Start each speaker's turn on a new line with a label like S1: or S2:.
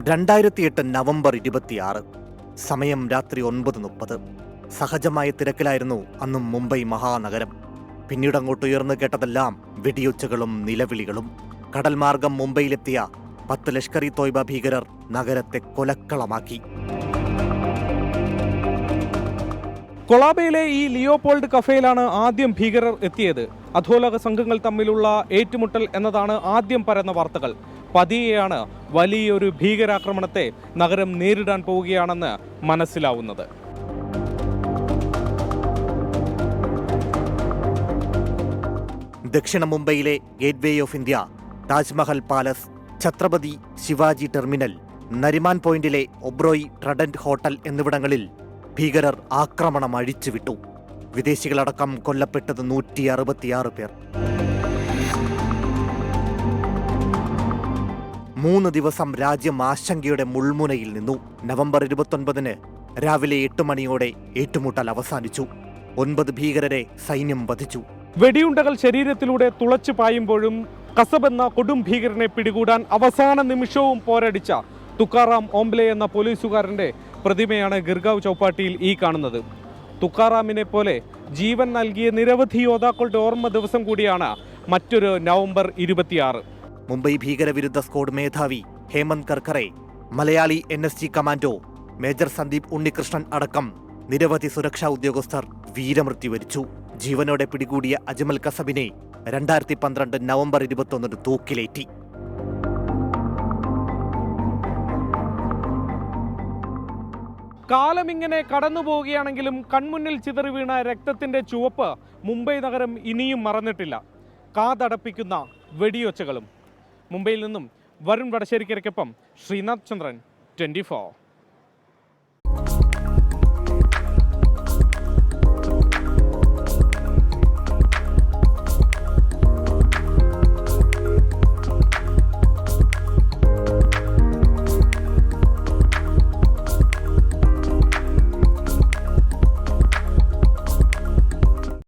S1: 2008 November 26. സമയം രാത്രി 9:30. സഹജമായ തിരക്കിലായിരുന്നു അന്നും മുംബൈ മഹാനഗരം. പിന്നീട് അങ്ങോട്ട് ഉയർന്നു കേട്ടതെല്ലാം വെടിയൊച്ചകളും നിലവിളികളും. കടൽ മാർഗം മുംബൈയിലെത്തിയ 10 ലഷ്കർ ഇ തോയ്ബ ഭീകരർ നഗരത്തെ കൊലക്കളമാക്കി.
S2: കൊളാബയിലെ ഈ ലിയോപോൾഡ് കഫേയിലാണ് ആദ്യം ഭീകരർ എത്തിയത്. അധോലോക സംഘങ്ങൾ തമ്മിലുള്ള ഏറ്റുമുട്ടൽ എന്നതാണ് ആദ്യം പരന്ന വാർത്തകൾ. പതിയെയാണ് വലിയൊരു ഭീകരാക്രമണത്തെ നഗരം നേരിടാൻ പോവുകയാണെന്ന് മനസ്സിലാവുന്നത്.
S1: ദക്ഷിണ മുംബൈയിലെ gate way of India, Taj Mahal palace, Chhatrapati Shivaji terminal, Nariman പോയിന്റിലെ ഒബ്രോയ് ട്രഡന്റ് ഹോട്ടൽ എന്നിവിടങ്ങളിൽ ഭീകരർ ആക്രമണം അഴിച്ചുവിട്ടു. വിദേശികളടക്കം കൊല്ലപ്പെട്ടത് 166 പേർ. 3 ദിവസം രാജ്യം ആശങ്കയുടെ മുൾമുനയിൽ നിന്നു. നവംബർ 29 രാവിലെ 8 മണിയോടെ ഏറ്റുമുട്ടൽ അവസാനിച്ചു. 9 ഭീകരരെ സൈന്യം വധിച്ചു.
S2: വെടിയുണ്ടകൾ ശരീരത്തിലൂടെ തുളച്ചു പായുമ്പോഴും കസബ് എന്ന കൊടും ഭീകരനെ പിടികൂടാൻ അവസാന നിമിഷവും പോരടിച്ച തുക്കാറാം ഓംബ്ലെ എന്ന പോലീസുകാരന്റെ പ്രതിമയാണ് ഗിർഗാവ് ചൗപ്പാട്ടിയിൽ ഈ കാണുന്നത്. തുക്കാറാമിനെ പോലെ ജീവൻ നൽകിയ നിരവധി യോദ്ധാക്കളുടെ ഓർമ്മ ദിവസം കൂടിയാണ് മറ്റൊരു നവംബർ 26.
S1: മുംബൈ ഭീകരവിരുദ്ധ സ്ക്വാഡ് മേധാവി Hemant Karkare, Malayali NSG commando major Sandeep Unnikrishnan അടക്കം നിരവധി സുരക്ഷാ ഉദ്യോഗസ്ഥർ വീരമൃത്യു വരിച്ചു. ജീവനോടെ പിടികൂടിയ അജ്മൽ കസബിനെ 2012 നവംബർ 21 തൂക്കിലേറ്റി.
S2: കാലം ഇങ്ങനെ കടന്നു പോവുകയാണെങ്കിലും കൺമുന്നിൽ ചിതറി വീണ രക്തത്തിന്റെ ചുവപ്പ് മുംബൈ നഗരം ഇനിയും മറന്നിട്ടില്ല. കാതടപ്പിക്കുന്ന വെടിയൊച്ചകളും. മുംബൈയിൽ നിന്നും വരുൺ വടശ്ശേരിക്കരയ്ക്കൊപ്പം ശ്രീനാഥ് ചന്ദ്രൻ, 24.